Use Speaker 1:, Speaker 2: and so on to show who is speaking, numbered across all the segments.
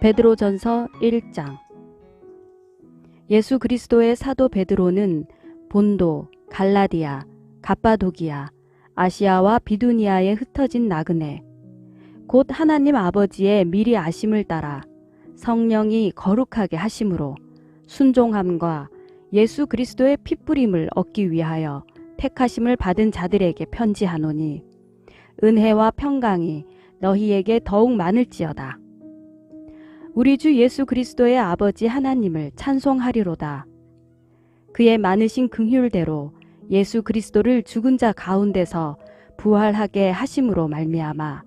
Speaker 1: 베드로전서 1장. 예수 그리스도의 사도 베드로는 본도, 갈라디아, 갑바도기아, 아시아와 비두니아에 흩어진 나그네, 곧 하나님 아버지의 미리 아심을 따라 성령이 거룩하게 하심으로 순종함과 예수 그리스도의 핏부림을 얻기 위하여 택하심을 받은 자들에게 편지하노니, 은혜와 평강이 너희에게 더욱 많을지어다. 우리 주 예수 그리스도의 아버지 하나님을 찬송하리로다. 그의 많으신 긍휼대로 예수 그리스도를 죽은 자 가운데서 부활하게 하심으로 말미암아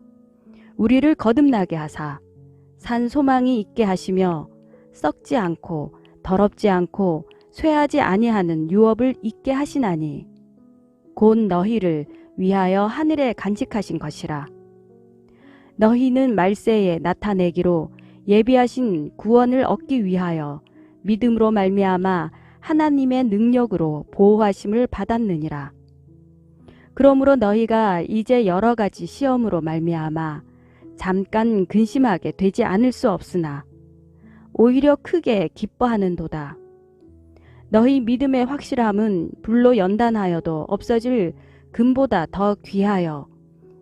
Speaker 1: 우리를 거듭나게 하사 산 소망이 있게 하시며 썩지 않고 더럽지 않고 쇠하지 아니하는 유업을 있게 하시나니, 곧 너희를 위하여 하늘에 간직하신 것이라. 너희는 말세에 나타내기로 예비하신 구원을 얻기 위하여 믿음으로 말미암아 하나님의 능력으로 보호하심을 받았느니라. 그러므로 너희가 이제 여러 가지 시험으로 말미암아 잠깐 근심하게 되지 않을 수 없으나 오히려 크게 기뻐하는도다. 너희 믿음의 확실함은 불로 연단하여도 없어질 금보다 더 귀하여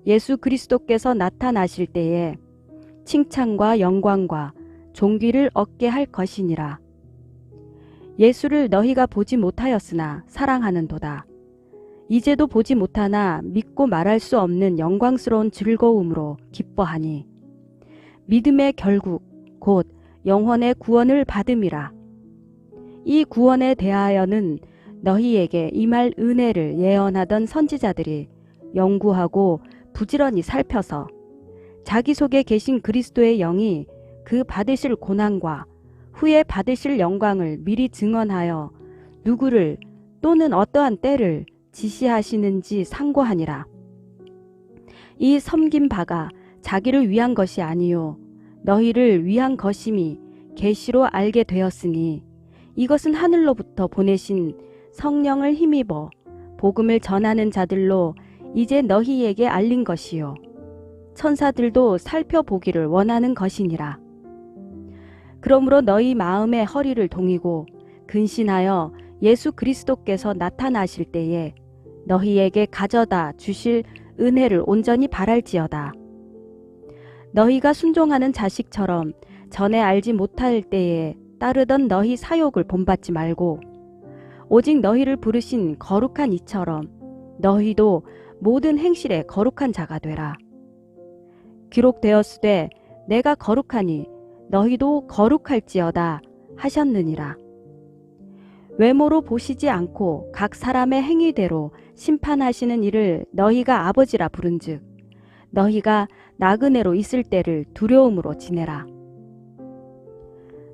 Speaker 1: 예수 그리스도께서 나타나실 때에 칭찬과 영광과 존귀를 얻게 할 것이니라. 예수를 너희가 보지 못하였으나 사랑하는도다. 이제도 보지 못하나 믿고 말할 수 없는 영광스러운 즐거움으로 기뻐하니, 믿음의 결국 곧 영혼의 구원을 받음이라. 이 구원에 대하여는 너희에게 임할 은혜를 예언하던 선지자들이 연구하고 부지런히 살펴서 자기 속에 계신 그리스도의 영이 그 받으실 고난과 후에 받으실 영광을 미리 증언하여 누구를 또는 어떠한 때를 지시하시는지 상고하니라. 이 섬긴 바가 자기를 위한 것이 아니요 너희를 위한 것임이 계시로 알게 되었으니, 이것은 하늘로부터 보내신 성령을 힘입어 복음을 전하는 자들로 이제 너희에게 알린 것이요 천사들도 살펴보기를 원하는 것이니라. 그러므로 너희 마음의 허리를 동이고 근신하여 예수 그리스도께서 나타나실 때에 너희에게 가져다 주실 은혜를 온전히 바랄지어다. 너희가 순종하는 자식처럼 전에 알지 못할 때에 따르던 너희 사욕을 본받지 말고 오직 너희를 부르신 거룩한 이처럼 너희도 모든 행실에 거룩한 자가 되라. 기록되었으되 내가 거룩하니 너희도 거룩할지어다 하셨느니라. 외모로 보시지 않고 각 사람의 행위대로 심판하시는 이를 너희가 아버지라 부른즉 너희가 나그네로 있을 때를 두려움으로 지내라.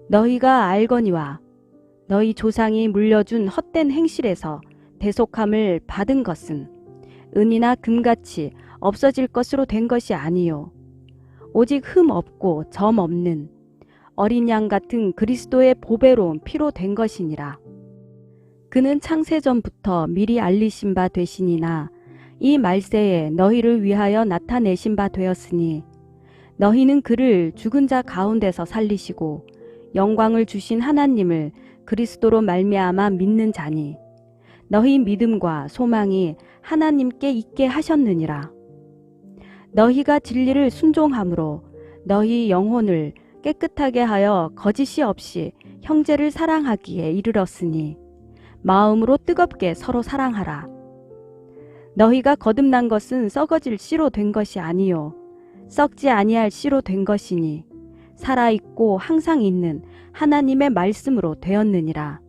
Speaker 1: 너희가 알거니와 너희 조상이 물려준 헛된 행실에서 대속함을 받은 것은 은이나 금같이 없어질 것으로 된 것이 아니요 오직 흠 없고 점 없는 어린 양 같은 그리스도의 보배로운 피로 된 것이니라. 그는 창세전부터 미리 알리신 바 되시니나 이 말세에 너희를 위하여 나타내신 바 되었으니, 너희는 그를 죽은 자 가운데서 살리시고 영광을 주신 하나님을 그리스도로 말미암아 믿는 자니, 너희 믿음과 소망이 하나님께 있게 하셨느니라. 너희가 진리를 순종함으로 너희 영혼을 깨끗하게 하여 거짓이 없이 형제를 사랑하기에 이르렀으니 마음으로 뜨겁게 서로 사랑하라. 너희가 거듭난 것은 썩어질 씨로 된 것이 아니요 썩지 아니할 씨로 된 것이니 살아있고 항상 있는 하나님의 말씀으로 되었느니라.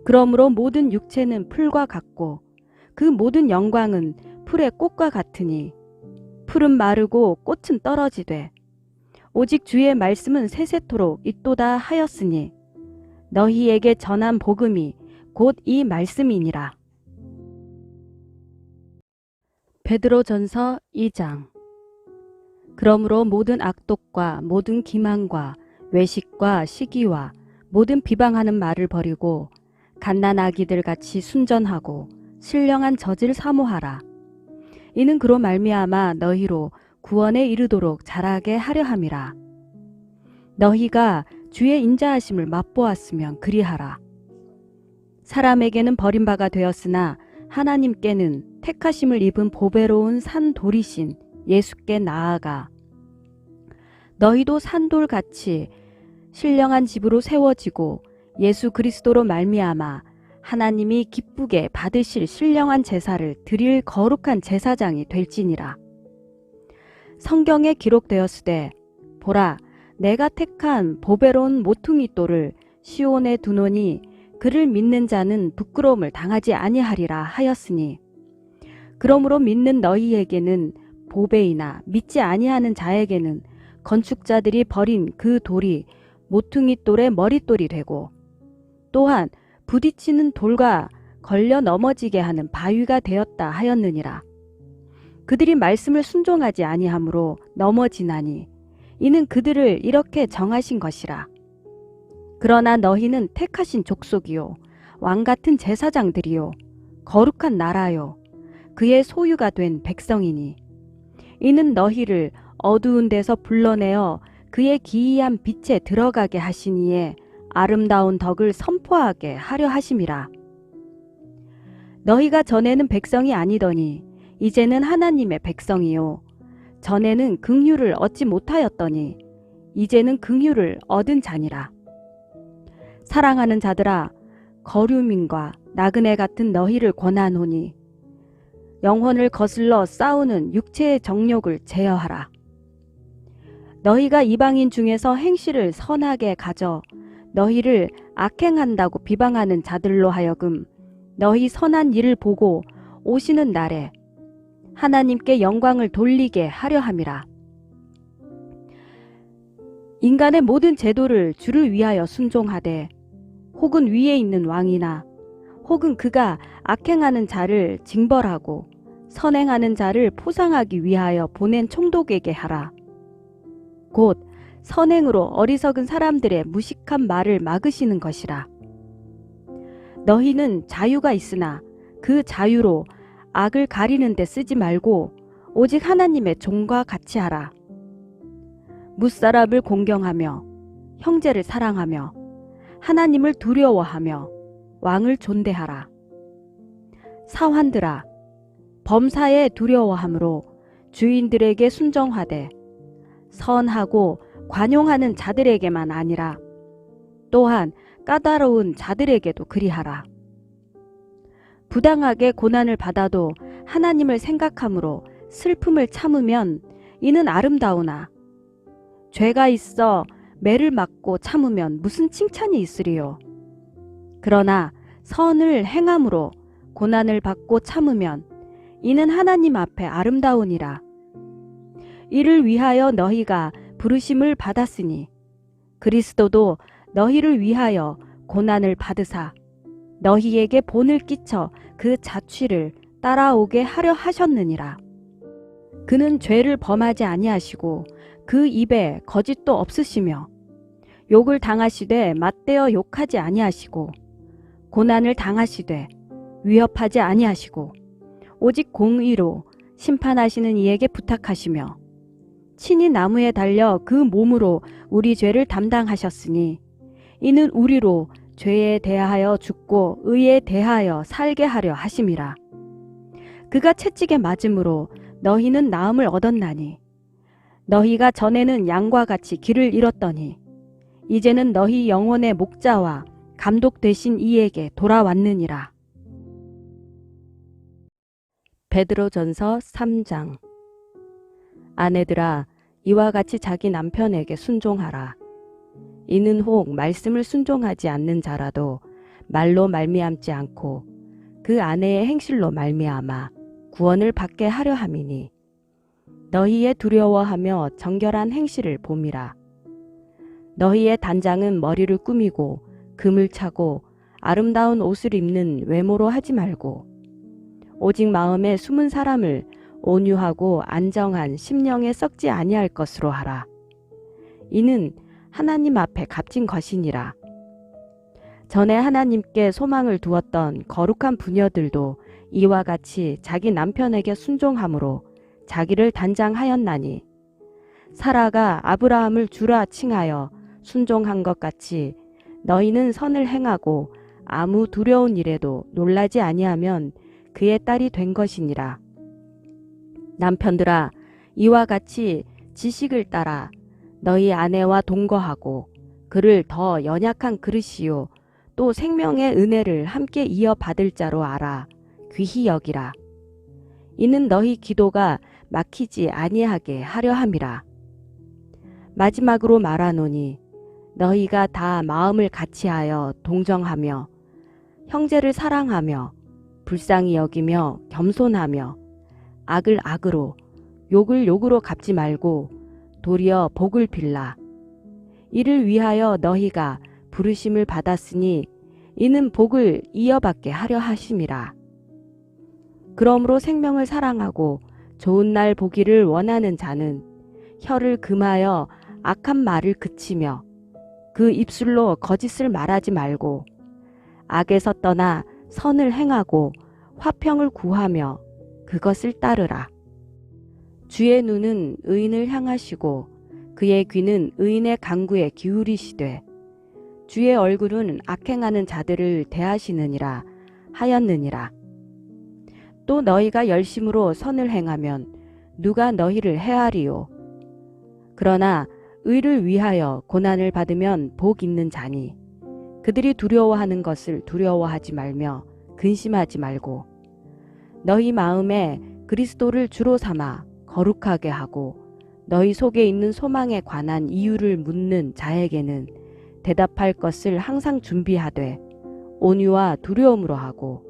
Speaker 1: 그러므로 모든 육체는 풀과 같고 그 모든 영광은 풀의 꽃과 같으니 풀은 마르고 꽃은 떨어지되 오직 주의 말씀은 세세토록 있도다 하였으니, 너희에게 전한 복음이 곧 이 말씀이니라. 베드로전서 2장. 그러므로 모든 악독과 모든 기만과 외식과 시기와 모든 비방하는 말을 버리고 갓난아기들 같이 순전하고 신령한 젖을 사모하라. 이는 그로 말미암아 너희로 구원에 이르도록 자라게 하려 함이라. 너희가 주의 인자하심을 맛보았으면 그리하라. 사람에게는 버림바가 되었으나 하나님께는 택하심을 입은 보배로운 산돌이신 예수께 나아가 너희도 산돌같이 신령한 집으로 세워지고 예수 그리스도로 말미암아 하나님이 기쁘게 받으실 신령한 제사를 드릴 거룩한 제사장이 될지니라. 성경에 기록되었으되 보라 내가 택한 보배로운 모퉁이 돌을 시온에 두노니 그를 믿는 자는 부끄러움을 당하지 아니하리라 하였으니 그러므로 믿는 너희에게는 보배이나 믿지 아니하는 자에게는 건축자들이 버린 그 돌이 모퉁이 돌의 머릿돌이 되고 또한 부딪히는 돌과 걸려 넘어지게 하는 바위가 되었다 하였느니라. 그들이 말씀을 순종하지 아니하므로 넘어지나니 이는 그들을 이렇게 정하신 것이라. 그러나 너희는 택하신 족속이요 왕같은 제사장들이요 거룩한 나라요 그의 소유가 된 백성이니 이는 너희를 어두운 데서 불러내어 그의 기이한 빛에 들어가게 하시니에 아름다운 덕을 선포하게 하려 하심이라. 너희가 전에는 백성이 아니더니 이제는 하나님의 백성이요 전에는 긍휼을 얻지 못하였더니 이제는 긍휼을 얻은 자니라. 사랑하는 자들아 거류민과 나그네 같은 너희를 권하노니 영혼을 거슬러 싸우는 육체의 정욕을 제어하라. 너희가 이방인 중에서 행실을 선하게 가져 너희를 악행한다고 비방하는 자들로 하여금 너희 선한 일을 보고 오시는 날에 하나님께 영광을 돌리게 하려 함이라. 인간의 모든 제도를 주를 위하여 순종하되 혹은 위에 있는 왕이나 혹은 그가 악행하는 자를 징벌하고 선행하는 자를 포상하기 위하여 보낸 총독에게 하라. 곧 선행으로 어리석은 사람들의 무식한 말을 막으시는 것이라. 너희는 자유가 있으나 그 자유로 악을 가리는 데 쓰지 말고 오직 하나님의 종과 같이 하라. 무사람을 공경하며 형제를 사랑하며 하나님을 두려워하며 왕을 존대하라. 사환들아 범사에 두려워함으로 주인들에게 순종하되 선하고 관용하는 자들에게만 아니라 또한 까다로운 자들에게도 그리하라. 부당하게 고난을 받아도 하나님을 생각함으로 슬픔을 참으면 이는 아름다우나 죄가 있어 매를 맞고 참으면 무슨 칭찬이 있으리요. 그러나 선을 행함으로 고난을 받고 참으면 이는 하나님 앞에 아름다우니라. 이를 위하여 너희가 부르심을 받았으니 그리스도도 너희를 위하여 고난을 받으사 너희에게 본을 끼쳐 그 자취를 따라오게 하려 하셨느니라. 그는 죄를 범하지 아니하시고 그 입에 거짓도 없으시며 욕을 당하시되 맞대어 욕하지 아니하시고 고난을 당하시되 위협하지 아니하시고 오직 공의로 심판하시는 이에게 부탁하시며 친히 나무에 달려 그 몸으로 우리 죄를 담당하셨으니 이는 우리로 죄에 대하여 죽고 의에 대하여 살게 하려 하심이라. 그가 채찍에 맞음으로 너희는 나음을 얻었나니 너희가 전에는 양과 같이 길을 잃었더니 이제는 너희 영혼의 목자와 감독 되신 이에게 돌아왔느니라. 베드로전서 3장. 아내들아 이와 같이 자기 남편에게 순종하라. 이는 혹 말씀을 순종하지 않는 자라도 말로 말미암지 않고 그 아내의 행실로 말미암아 구원을 받게 하려 함이니 너희의 두려워하며 정결한 행실을 봄이라. 너희의 단장은 머리를 꾸미고 금을 차고 아름다운 옷을 입는 외모로 하지 말고 오직 마음에 숨은 사람을 온유하고 안정한 심령에 썩지 아니할 것으로 하라. 이는 하나님 앞에 값진 것이니라. 전에 하나님께 소망을 두었던 거룩한 부녀들도 이와 같이 자기 남편에게 순종함으로 자기를 단장하였나니 사라가 아브라함을 주라 칭하여 순종한 것 같이 너희는 선을 행하고 아무 두려운 일에도 놀라지 아니하면 그의 딸이 된 것이니라. 남편들아, 이와 같이 지식을 따라 너희 아내와 동거하고 그를 더 연약한 그릇이요 또 생명의 은혜를 함께 이어받을 자로 알아 귀히 여기라. 이는 너희 기도가 막히지 아니하게 하려 함이라. 마지막으로 말하노니 너희가 다 마음을 같이하여 동정하며 형제를 사랑하며 불쌍히 여기며 겸손하며 악을 악으로 욕을 욕으로 갚지 말고 도리어 복을 빌라. 이를 위하여 너희가 부르심을 받았으니 이는 복을 이어받게 하려 하심이라. 그러므로 생명을 사랑하고 좋은 날 보기를 원하는 자는 혀를 금하여 악한 말을 그치며 그 입술로 거짓을 말하지 말고 악에서 떠나 선을 행하고 화평을 구하며 그것을 따르라. 주의 눈은 의인을 향하시고 그의 귀는 의인의 간구에 기울이시되 주의 얼굴은 악행하는 자들을 대하시느니라 하였느니라. 또 너희가 열심으로 선을 행하면 누가 너희를 해하리요. 그러나 의를 위하여 고난을 받으면 복 있는 자니 그들이 두려워하는 것을 두려워하지 말며 근심하지 말고 너희 마음에 그리스도를 주로 삼아 거룩하게 하고 너희 속에 있는 소망에 관한 이유를 묻는 자에게는 대답할 것을 항상 준비하되 온유와 두려움으로 하고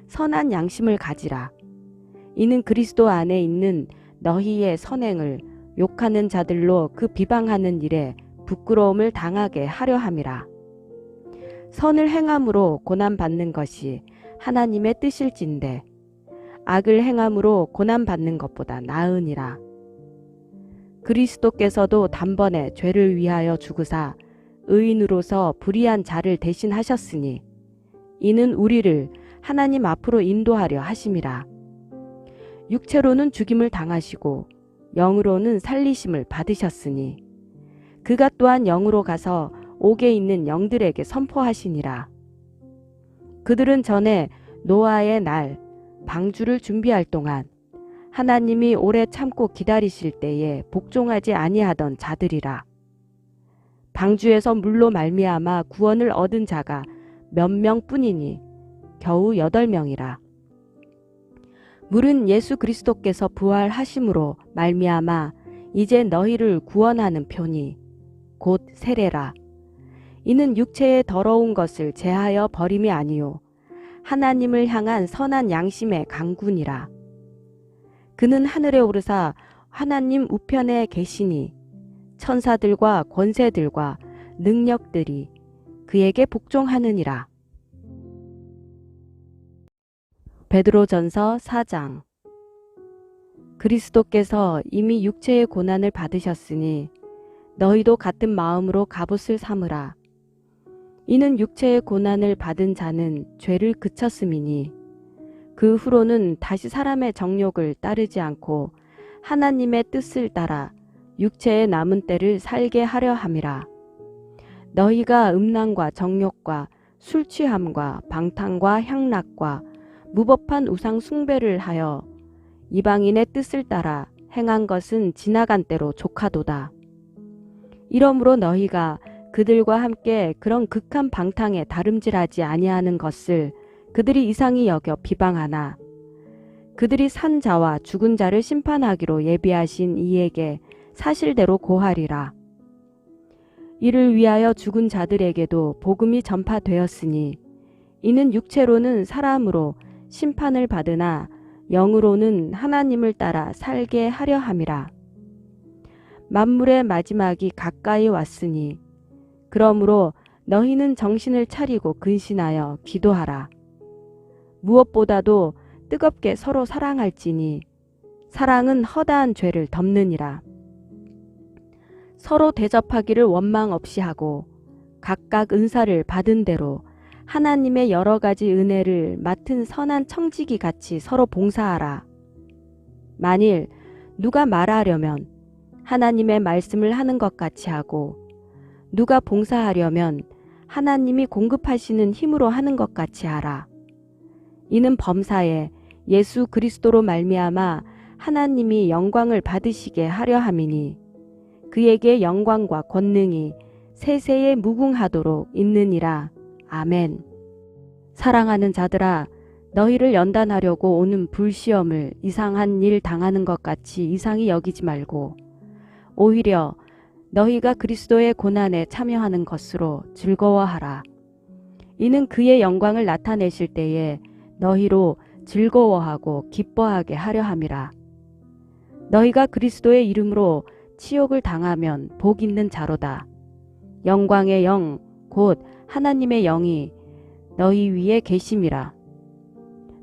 Speaker 1: 선한 양심을 가지라. 이는 그리스도 안에 있는 너희의 선행을 욕하는 자들로 그 비방하는 일에 부끄러움을 당하게 하려 함이라. 선을 행함으로 고난받는 것이 하나님의 뜻일진데 악을 행함으로 고난받는 것보다 나으니라. 그리스도께서도 단번에 죄를 위하여 죽으사 의인으로서 불의한 자를 대신하셨으니 이는 우리를 하나님 앞으로 인도하려 하심이라. 육체로는 죽임을 당하시고 영으로는 살리심을 받으셨으니 그가 또한 영으로 가서 옥에 있는 영들에게 선포하시니라. 그들은 전에 노아의 날 방주를 준비할 동안 하나님이 오래 참고 기다리실 때에 복종하지 아니하던 자들이라. 방주에서 물로 말미암아 구원을 얻은 자가 몇 명뿐이니 겨우 8명이라. 물은 예수 그리스도께서 부활하심으로 말미암아 이제 너희를 구원하는 표니 곧 세례라. 이는 육체의 더러운 것을 제하여 버림이 아니요 하나님을 향한 선한 양심의 강군이라. 그는 하늘에 오르사 하나님 우편에 계시니 천사들과 권세들과 능력들이 그에게 복종하느니라. 베드로전서 4장. 그리스도께서 이미 육체의 고난을 받으셨으니 너희도 같은 마음으로 갑옷을 삼으라. 이는 육체의 고난을 받은 자는 죄를 그쳤음이니 그 후로는 다시 사람의 정욕을 따르지 않고 하나님의 뜻을 따라 육체의 남은 때를 살게 하려 함이라. 너희가 음란과 정욕과 술 취함과 방탕과 향락과 무법한 우상 숭배를 하여 이방인의 뜻을 따라 행한 것은 지나간 때로 족하도다. 이러므로 너희가 그들과 함께 그런 극한 방탕에 다름질하지 아니하는 것을 그들이 이상히 여겨 비방하나 그들이 산 자와 죽은 자를 심판하기로 예비하신 이에게 사실대로 고하리라. 이를 위하여 죽은 자들에게도 복음이 전파되었으니 이는 육체로는 사람으로 심판을 받으나 영으로는 하나님을 따라 살게 하려 함이라. 만물의 마지막이 가까이 왔으니 그러므로 너희는 정신을 차리고 근신하여 기도하라. 무엇보다도 뜨겁게 서로 사랑할지니 사랑은 허다한 죄를 덮느니라. 서로 대접하기를 원망 없이 하고 각각 은사를 받은 대로 하나님의 여러 가지 은혜를 맡은 선한 청지기 같이 서로 봉사하라. 만일 누가 말하려면 하나님의 말씀을 하는 것 같이 하고 누가 봉사하려면 하나님이 공급하시는 힘으로 하는 것 같이 하라. 이는 범사에 예수 그리스도로 말미암아 하나님이 영광을 받으시게 하려 함이니 그에게 영광과 권능이 세세에 무궁하도록 있느니라. 아멘. 사랑하는 자들아, 너희를 연단하려고 오는 불시험을 이상한 일 당하는 것 같이 이상히 여기지 말고 오히려 너희가 그리스도의 고난에 참여하는 것으로 즐거워하라. 이는 그의 영광을 나타내실 때에 너희로 즐거워하고 기뻐하게 하려 함이라. 너희가 그리스도의 이름으로 치욕을 당하면 복 있는 자로다. 영광의 영 곧 하나님의 영이 너희 위에 계심이라.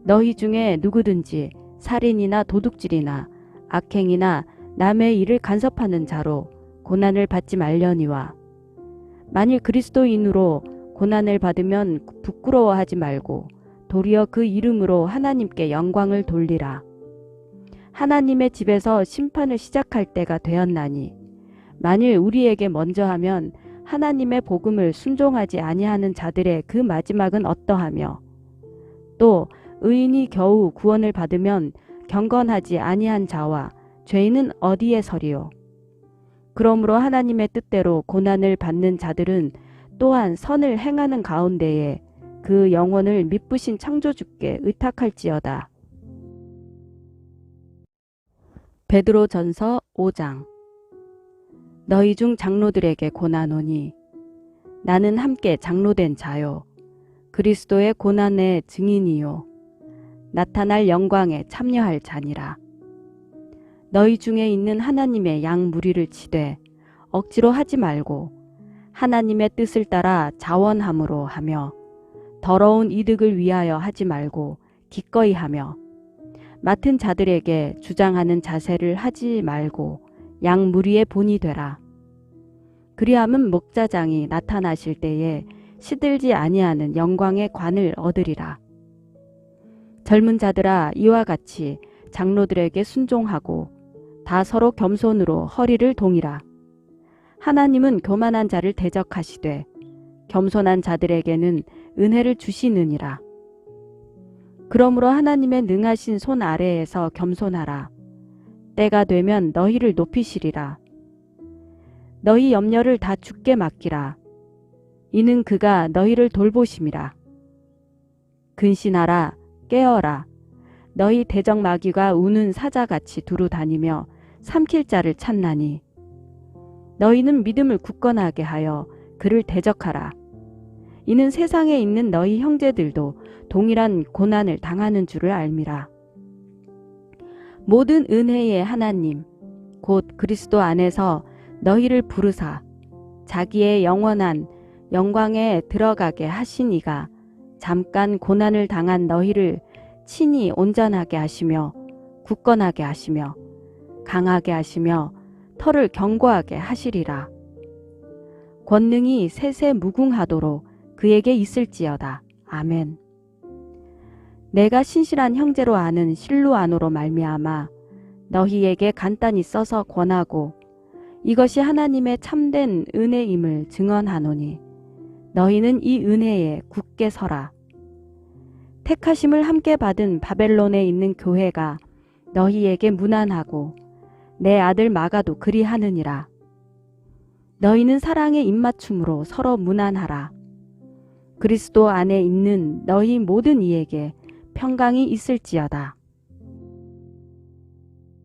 Speaker 1: 너희 중에 누구든지 살인이나 도둑질이나 악행이나 남의 일을 간섭하는 자로 고난을 받지 말려니와 만일 그리스도인으로 고난을 받으면 부끄러워하지 말고 도리어 그 이름으로 하나님께 영광을 돌리라. 하나님의 집에서 심판을 시작할 때가 되었나니 만일 우리에게 먼저 하면 하나님의 복음을 순종하지 아니하는 자들의 그 마지막은 어떠하며 또 의인이 겨우 구원을 받으면 경건하지 아니한 자와 죄인은 어디에 서리요. 그러므로 하나님의 뜻대로 고난을 받는 자들은 또한 선을 행하는 가운데에 그 영혼을 미쁘신 창조주께 의탁할지어다. 베드로전서 5장. 너희 중 장로들에게 고나노니 나는 함께 장로된 자요 그리스도의 고난의 증인이요 나타날 영광에 참여할 자니라. 너희 중에 있는 하나님의 양 무리를 치되 억지로 하지 말고 하나님의 뜻을 따라 자원함으로 하며 더러운 이득을 위하여 하지 말고 기꺼이 하며 맡은 자들에게 주장하는 자세를 하지 말고 양 무리의 본이 되라. 그리함은 목자장이 나타나실 때에 시들지 아니하는 영광의 관을 얻으리라. 젊은 자들아, 이와 같이 장로들에게 순종하고 다 서로 겸손으로 허리를 동이라. 하나님은 교만한 자를 대적하시되 겸손한 자들에게는 은혜를 주시느니라. 그러므로 하나님의 능하신 손 아래에서 겸손하라. 때가 되면 너희를 높이시리라. 너희 염려를 다 주께 맡기라. 이는 그가 너희를 돌보심이라. 근신하라, 깨어라. 너희 대적 마귀가 우는 사자같이 두루 다니며 삼킬 자를 찾나니 너희는 믿음을 굳건하게 하여 그를 대적하라. 이는 세상에 있는 너희 형제들도 동일한 고난을 당하는 줄을 알미라. 모든 은혜의 하나님 곧 그리스도 안에서 너희를 부르사 자기의 영원한 영광에 들어가게 하신 이가 잠깐 고난을 당한 너희를 친히 온전하게 하시며 굳건하게 하시며 강하게 하시며 털을 견고하게 하시리라. 권능이 세세 무궁하도록 그에게 있을지어다. 아멘. 내가 신실한 형제로 아는 실루아노로 말미암아 너희에게 간단히 써서 권하고 이것이 하나님의 참된 은혜임을 증언하노니 너희는 이 은혜에 굳게 서라. 택하심을 함께 받은 바벨론에 있는 교회가 너희에게 문안하고 내 아들 마가도 그리하느니라. 너희는 사랑의 입맞춤으로 서로 문안하라. 그리스도 안에 있는 너희 모든 이에게 평강이 있을지어다.